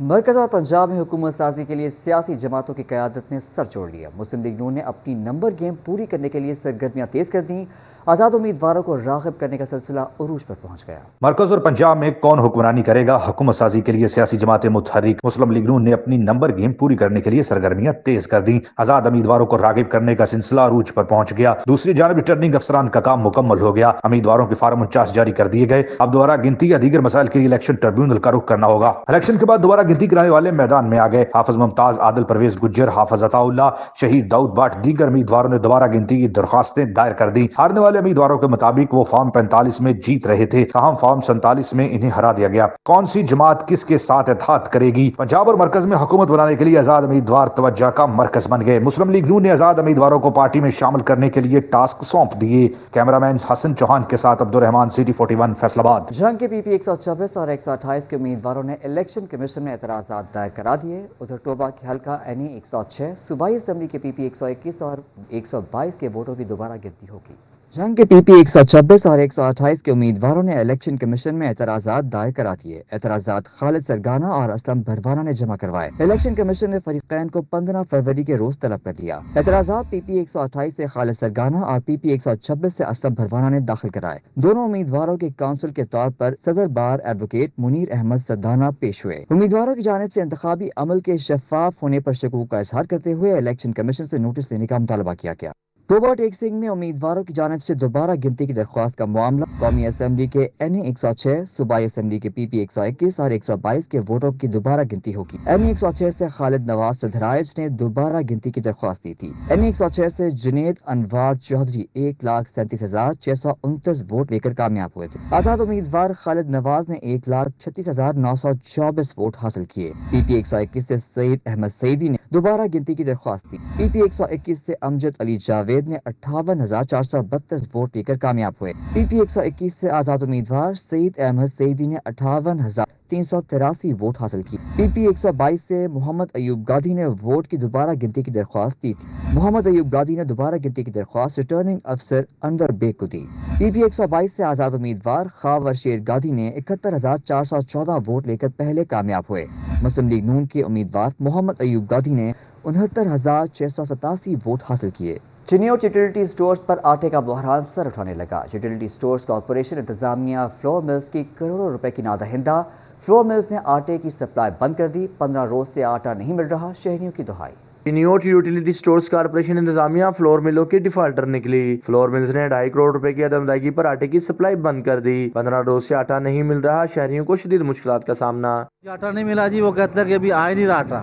مرکز اور پنجاب میں حکومت سازی کے لیے سیاسی جماعتوں کی قیادت نے سر جوڑ لیا۔ مسلم لیگ نون نے اپنی نمبر گیم پوری کرنے کے لیے سرگرمیاں تیز کر دیں۔ آزاد امیدواروں کو راغب کرنے کا سلسلہ عروج پر پہنچ گیا۔ مرکز اور پنجاب میں کون حکمرانی کرے گا؟ حکومت سازی کے لیے سیاسی جماعتیں متحرک۔ مسلم لیگ نون نے اپنی نمبر گیم پوری کرنے کے لیے سرگرمیاں تیز کر دیں۔ آزاد امیدواروں کو راغب کرنے کا سلسلہ عروج پر پہنچ گیا۔ دوسری جانب ریٹرننگ افسران کا کام مکمل ہو گیا۔ امیدواروں کے فارم 49 جاری کر دیے گئے۔ اب دوبارہ گنتی یا دیگر مسائل کے لیے الیکشن ٹریبیونل کا رخ کرنا ہوگا۔ الیکشن کے بعد دوبارہ گنتی کرانے والے میدان میں آ گئے۔ حافظ ممتاز، عادل پرویز گجر، حافظ عطا اللہ، شہید داؤد بٹ، دیگر امیدواروں نے دوبارہ گنتی کی درخواستیں دائر کر دی۔ ہارنے والے امیدواروں کے مطابق وہ فارم 45 میں جیت رہے تھے، تاہم فارم 47 میں انہیں ہرا دیا گیا۔ کون سی جماعت کس کے ساتھ اتحاد کرے گی؟ پنجاب اور مرکز میں حکومت بنانے کے لیے آزاد امیدوار توجہ کا مرکز بن گئے۔ مسلم لیگ نون نے آزاد امیدواروں کو پارٹی میں شامل کرنے کے لیے ٹاسک سونپ دیے۔ کیمرامین حسن چوہان کے ساتھ عبدالرحمان، سٹی 41 فیصل آباد۔ جنگ کے پی پی 126 اور 128 کے امیدواروں نے الیکشن کمیشن میں اعتراضات دائر کرا دیے۔ ادھر توبہ کے حلقہ این ای 106 صوبائی اسمبلی کے پی پی 121 اور 122 کے ووٹوں کی دوبارہ گنتی ہوگی۔ جنگ کے پی پی 126 اور 128 کے امیدواروں نے الیکشن کمیشن میں اعتراضات دائر کرا دیے۔ اعتراضات خالد سرگانہ اور اسلم بھروانہ نے جمع کروائے۔ الیکشن کمیشن نے فریقین کو 15 فروری کے روز طلب کر لیا۔ اعتراضات پی پی 128 سے خالد سرگانہ اور پی پی 126 سے اسلم بھروانہ نے داخل کرائے۔ دونوں امیدواروں کے کونسل کے طور پر صدر بار ایڈوکیٹ منیر احمد سدانہ پیش ہوئے۔ امیدواروں کی جانب سے انتخابی عمل کے شفاف ہونے پر شکوک کا اظہار کرتے ہوئے الیکشن کمیشن سے نوٹس لینے کا مطالبہ کیا گیا۔ توبہ ٹیک سنگھ میں امیدواروں کی جانب سے دوبارہ گنتی کی درخواست کا معاملہ۔ قومی اسمبلی کے این ای 106، صوبائی اسمبلی کے پی پی 121 اور 122 کے ووٹوں کی دوبارہ گنتی ہوگی۔ این ای 106 سے خالد نواز سدھرائج نے دوبارہ گنتی کی درخواست دی تھی۔ این ای 106 سے جنید انوار چودھری 1,37,629 ووٹ لے کر کامیاب ہوئے تھے۔ آزاد امیدوار خالد نواز نے 1,36,924 ووٹ حاصل کیے۔ پی پی 121 سے سعید احمد سعیدی نے دوبارہ گنتی کی درخواست دی۔ پی پی 121 سے امجد علی جاوید نے 58,432 ووٹ لے کر کامیاب ہوئے۔ پی پی 121 سے آزاد امیدوار سعید احمد سعیدی نے 58,383 ووٹ حاصل کی۔ پی پی 122 سے محمد ایوب گادھی نے ووٹ کی دوبارہ گنتی کی درخواست دی تھی۔ محمد ایوب گادھی نے دوبارہ گنتی کی درخواست ریٹرننگ افسر انور بیگ کو دی۔ پی پی 122 سے آزاد امیدوار خاور شیر گادھی نے 71,414 ووٹ لے کر پہلے کامیاب ہوئے۔ مسلم لیگ نون کے امیدوار محمد ایوب گادھی نے 69,687 ووٹ حاصل کیے۔ چینی اور یوٹیلیٹی سٹورز پر آٹے کا بحران سر اٹھانے لگا۔ یوٹیلیٹی سٹورز کارپوریشن انتظامیہ فلور ملز کی کروڑوں روپے کی نادہندہ۔ فلور ملز نے آٹے کی سپلائی بند کر دی۔ 15 روز سے آٹا نہیں مل رہا، شہریوں کی دہائی۔ چینی اور یوٹیلیٹی سٹورز کارپوریشن انتظامیہ فلور ملوں کی ڈیفالٹر نکلی۔ فلور ملز نے 2.5 کروڑ روپے کی عدم ادائیگی پر آٹے کی سپلائی بند کر دی۔ 15 روز سے آٹا نہیں مل رہا، شہریوں کو شدید مشکلات کا سامنا۔ آٹا نہیں ملا جی، وہ کہتے ہیں کہ ابھی آ ہی نہیں رہا آٹا۔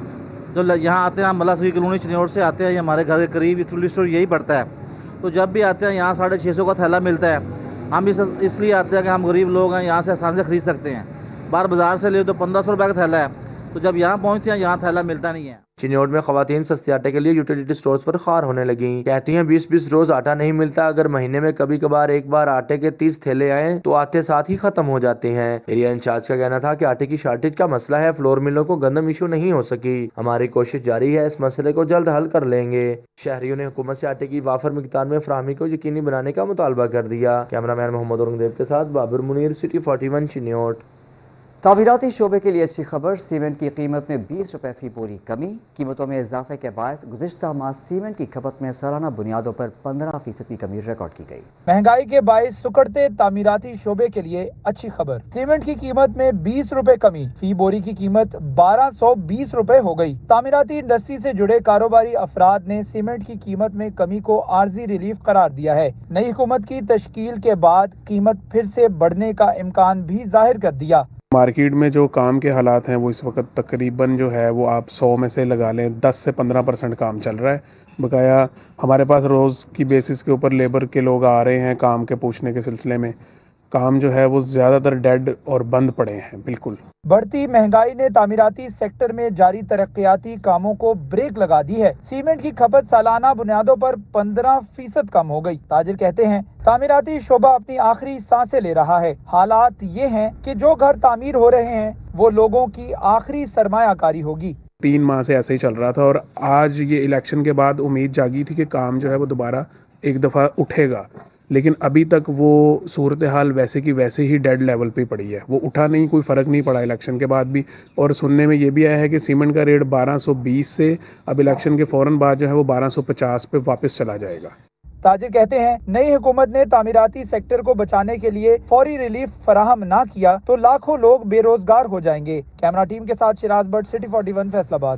جو یہاں آتے ہیں، ہم ملا سوی کالونی چنیور سے آتے ہیں، یہ ہمارے گھر کے قریب یوٹیلیٹی سٹور یہی پڑتا ہے، تو جب بھی آتے ہیں یہاں 650 کا تھیلا ملتا ہے۔ ہم اس لیے آتے ہیں کہ ہم غریب لوگ ہیں، یہاں سے آسان سے خرید سکتے ہیں۔ باہر بازار سے لے تو 1500 روپے کا تھیلا ہے، تو جب یہاں پہنچتے ہیں یہاں تھیلا ملتا نہیں ہے۔ چنیوٹ میں خواتین سستے آٹے کے لیے یوٹیلیٹی سٹورز پر خوار ہونے لگیں۔ کہتی ہیں 20 روز آٹا نہیں ملتا، اگر مہینے میں کبھی کبھار ایک بار آٹے کے 30 تھیلے آئیں تو آتے ساتھ ہی ختم ہو جاتے ہیں۔ ایریا انچارج کا کہنا تھا کہ آٹے کی شارٹیج کا مسئلہ ہے، فلور ملوں کو گندم ایشو نہیں ہو سکی۔ ہماری کوشش جاری ہے، اس مسئلے کو جلد حل کر لیں گے۔ شہریوں نے حکومت سے آٹے کی وافر مقدار میں فراہمی کو یقینی بنانے کا مطالبہ کر دیا۔ کیمرامین محمد اورنگزیب کے ساتھ بابر منیر، سٹی 41 چنیوٹ۔ تعمیراتی شعبے کے لیے اچھی خبر، سیمنٹ کی قیمت میں 20 روپے فی بوری کمی۔ قیمتوں میں اضافے کے باعث گزشتہ ماہ سیمنٹ کی کھپت میں سالانہ بنیادوں پر 15% کی کمی ریکارڈ کی گئی۔ مہنگائی کے باعث سکڑتے تعمیراتی شعبے کے لیے اچھی خبر، سیمنٹ کی قیمت میں 20 روپے کمی، فی بوری کی قیمت 1220 روپے ہو گئی۔ تعمیراتی انڈسٹری سے جڑے کاروباری افراد نے سیمنٹ کی قیمت میں کمی کو عارضی ریلیف قرار دیا ہے۔ نئی حکومت کی تشکیل کے بعد قیمت پھر سے بڑھنے کا امکان بھی ظاہر کر دیا۔ مارکیٹ میں جو کام کے حالات ہیں وہ اس وقت تقریباً جو ہے وہ آپ 100 میں سے لگا لیں 10 سے 15% کام چل رہا ہے۔ بقایا ہمارے پاس روز کی بیسس کے اوپر لیبر کے لوگ آ رہے ہیں کام کے پوچھنے کے سلسلے میں۔ کام جو ہے وہ زیادہ تر ڈیڈ اور بند پڑے ہیں۔ بالکل بڑھتی مہنگائی نے تعمیراتی سیکٹر میں جاری ترقیاتی کاموں کو بریک لگا دی ہے۔ سیمنٹ کی کھپت سالانہ بنیادوں پر 15% کم ہو گئی۔ تاجر کہتے ہیں تعمیراتی شعبہ اپنی آخری سانسیں لے رہا ہے۔ حالات یہ ہیں کہ جو گھر تعمیر ہو رہے ہیں وہ لوگوں کی آخری سرمایہ کاری ہوگی۔ 3 ماہ سے ایسے ہی چل رہا تھا اور آج یہ الیکشن کے بعد امید جاگی تھی کہ کام جو ہے وہ دوبارہ ایک دفعہ اٹھے گا، لیکن ابھی تک وہ صورتحال ویسے کی ویسے ہی ڈیڈ لیول پہ پڑی ہے، وہ اٹھا نہیں، کوئی فرق نہیں پڑا الیکشن کے بعد بھی. اور سننے میں یہ بھی آیا ہے کہ سیمنٹ کا ریٹ 1220 سے اب الیکشن کے فوراً بعد جو ہے وہ 1250 پہ واپس چلا جائے گا. تاجر کہتے ہیں نئی حکومت نے تعمیراتی سیکٹر کو بچانے کے لیے فوری ریلیف فراہم نہ کیا تو لاکھوں لوگ بے روزگار ہو جائیں گے. کیمرہ ٹیم کے ساتھ شراز بٹ، سٹی 41 فیصل آباد.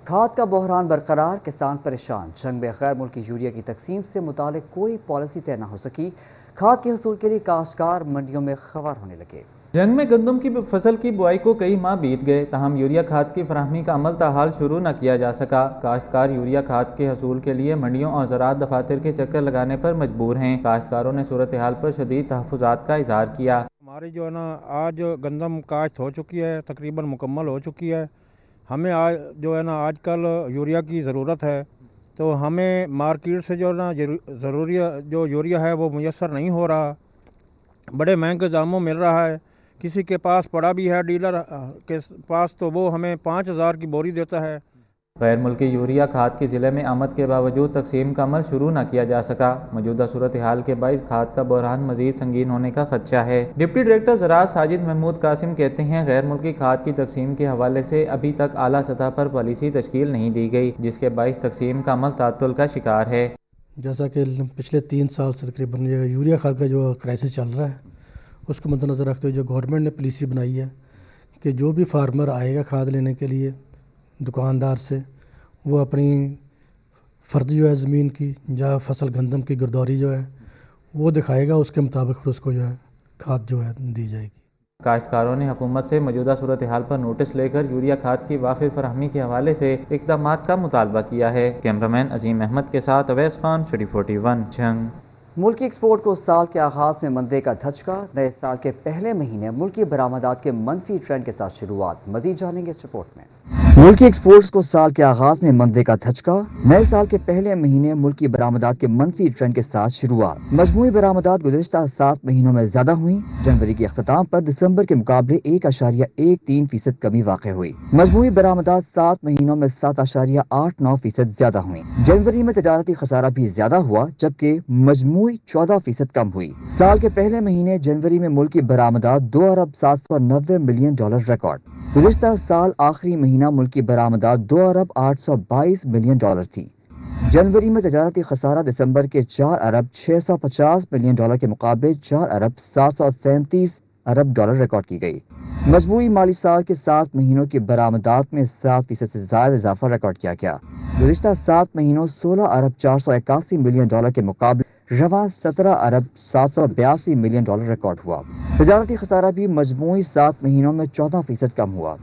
کھاد کا بحران برقرار، کسان پریشان، جنگ میں غیر ملکی یوریا کی تقسیم سے متعلق کوئی پالیسی طے نہ ہو سکی، کھاد کے حصول کے لیے کاشتکار منڈیوں میں خوار ہونے لگے. جنگ میں گندم کی فصل کی بوائی کو کئی ماہ بیت گئے، تاہم یوریا کھاد کی فراہمی کا عمل تاحال شروع نہ کیا جا سکا. کاشتکار یوریا کھاد کے حصول کے لیے منڈیوں اور زراعت دفاتر کے چکر لگانے پر مجبور ہیں. کاشتکاروں نے صورتحال پر شدید تحفظات کا اظہار کیا. ہماری جو ہے نا آج گندم کاشت ہو چکی ہے، تقریباً مکمل ہو چکی ہے. ہمیں آج جو ہے نا آج کل یوریا کی ضرورت ہے، تو ہمیں مارکیٹ سے جو ہے نا ضروری جو یوریا ہے وہ میسر نہیں ہو رہا، بڑے مہنگے داموں مل رہا ہے. کسی کے پاس پڑا بھی ہے ڈیلر کے پاس تو وہ ہمیں 5000 کی بوری دیتا ہے. غیر ملکی یوریا کھاد کی ضلع میں آمد کے باوجود تقسیم کا عمل شروع نہ کیا جا سکا. موجودہ صورتحال کے باعث کھاد کا بحران مزید سنگین ہونے کا خدشہ ہے. ڈپٹی ڈائریکٹر زراعت ساجد محمود قاسم کہتے ہیں غیر ملکی کھاد کی تقسیم کے حوالے سے ابھی تک اعلیٰ سطح پر پالیسی تشکیل نہیں دی گئی، جس کے باعث تقسیم کا عمل تعطل کا شکار ہے. جیسا کہ پچھلے 3 سال سے تقریباً یوریا کھاد کا جو کرائسس چل رہا ہے اس کو مد نظر رکھتے ہوئے جو گورنمنٹ نے پالیسی بنائی ہے کہ جو بھی فارمر آئے گا کھاد لینے کے لیے دکاندار سے، وہ اپنی فرد جو ہے زمین کی یا فصل گندم کی گردوری جو ہے وہ دکھائے گا، اس کے مطابق اس کو جو ہے کھاد جو ہے دی جائے گی. کاشتکاروں نے حکومت سے موجودہ صورتحال پر نوٹس لے کر یوریا کھاد کی وافر فراہمی کے حوالے سے اقدامات کا مطالبہ کیا ہے. کیمرامین عظیم احمد کے ساتھ اویس خان، سٹی 41 جنگ. ملکی ایکسپورٹ کو سال کے آغاز میں مندے کا دھچکا، نئے سال کے پہلے مہینے ملکی برآمدات کے منفی ٹرینڈ کے ساتھ شروعات. مزید جانیں گے اس رپورٹ میں. ملکی ایکسپورٹس کو سال کے آغاز میں مندے کا دھچکا، نئے سال کے پہلے مہینے ملکی برآمدات کے منفی ٹرینڈ کے ساتھ شروعات. مجموعی برآمدات گزشتہ 7 مہینوں میں زیادہ ہوئی. جنوری کے اختتام پر دسمبر کے مقابلے 1.13% کمی واقع ہوئی. مجموعی برآمدات 7 مہینوں میں 7.89% زیادہ ہوئی. جنوری میں تجارتی خسارہ بھی زیادہ ہوا، جبکہ مجموعی 14% کم ہوئی. سال کے پہلے مہینے جنوری میں ملکی برآمدات $2.790 ملین ریکارڈ. گزشتہ سال آخری مہینہ ملکی برآمدات $2.822 ملین تھی. جنوری میں تجارتی خسارہ دسمبر کے $4.650 ملین کے مقابلے $4.737 ریکارڈ کی گئی. مجموعی مالی سال کے 7 مہینوں کی برآمدات میں 7% سے زائد اضافہ ریکارڈ کیا گیا. گزشتہ 7 مہینوں $16.481 ملین کے مقابلے رواں $17.782 ملین ریکارڈ ہوا. تجارتی خسارہ بھی مجموعی 7 مہینوں میں 14% کم ہوا.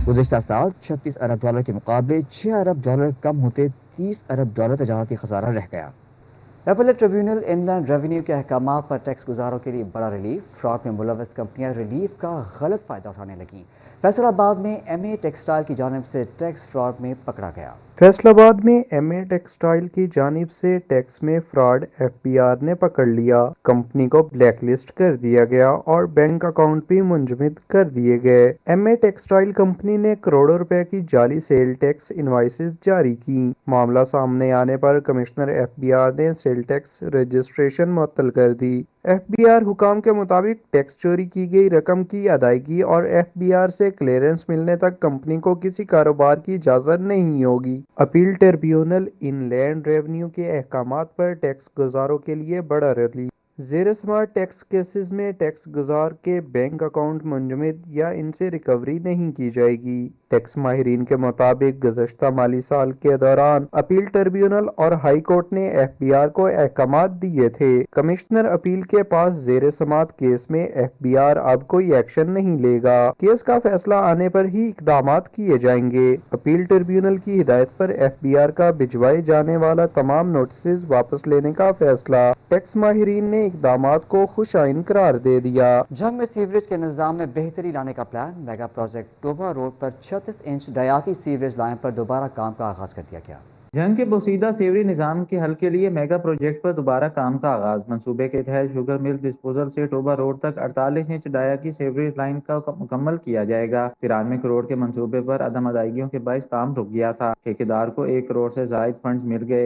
گزشتہ سال $36 ارب کے مقابلے $6 ارب کم ہوتے $30 ارب تجارتی خسارہ رہ گیا. اپیلیٹ ٹریبیونل ان لینڈ ریونیو کے احکامات پر ٹیکس گزاروں کے لیے بڑا ریلیف. فراڈ میں ملوث کمپنیاں ریلیف کا غلط فائدہ اٹھانے لگیں. فیصل آباد میں ایم اے ٹیکسٹائل کی جانب سے ٹیکس فراڈ میں پکڑا گیا. فیصل آباد میں ایم اے ٹیکسٹائل کی جانب سے ٹیکس میں فراڈ ایف بی آر نے پکڑ لیا. کمپنی کو بلیک لسٹ کر دیا گیا اور بینک اکاؤنٹ بھی منجمد کر دیے گئے. ایم اے ٹیکسٹائل کمپنی نے کروڑوں روپے کی جعلی سیل ٹیکس انوائسز جاری کی. معاملہ سامنے آنے پر کمشنر ایف بی آر نے سیل ٹیکس رجسٹریشن معطل کر دی. ایف بی آر حکام کے مطابق ٹیکس چوری کی گئی رقم کی ادائیگی اور ایف بی آر سے کلیئرنس ملنے تک کمپنی کو کسی کاروبار کی اجازت نہیں ہوگی. اپیل ٹریبیونل ان لینڈ ریونیو کے احکامات پر ٹیکس گزاروں کے لیے بڑا ریلیف. زیر سماعت ٹیکس کیسز میں ٹیکس گزار کے بینک اکاؤنٹ منجمد یا ان سے ریکوری نہیں کی جائے گی. ٹیکس ماہرین کے مطابق گزشتہ مالی سال کے دوران اپیل ٹریبیونل اور ہائی کورٹ نے ایف بی آر کو احکامات دیے تھے. کمشنر اپیل کے پاس زیر سماعت کیس میں ایف بی آر اب کوئی ایکشن نہیں لے گا. کیس کا فیصلہ آنے پر ہی اقدامات کیے جائیں گے. اپیل ٹریبیونل کی ہدایت پر ایف بی آر کا بھجوائے جانے والا تمام نوٹسز واپس لینے کا فیصلہ. ٹیکس ماہرین نے اقدامات کو خوش آئند قرار دے دیا. جنگ میں سیوریج کے نظام میں بہتری لانے کا پلان. میگا پروجیکٹ ٹوبا روڈ پر 36 انچ ڈیافی سیوریج لائن پر دوبارہ کام کا آغاز کر دیا گیا. جنگ کے بوسیدہ سیوری نظام کے حل کے لیے میگا پروجیکٹ پر دوبارہ کام کا آغاز. منصوبے کے تحت شوگر مل ڈسپوزل سے ٹوبا روڈ تک 48 انچ ڈایا کی سیوریج لائن کا مکمل کیا جائے گا. 93 کروڑ کے منصوبے پر عدم ادائیگیوں کے باعث کام رک گیا تھا. ٹھیکیدار کو 1 کروڑ سے زائد فنڈز مل گئے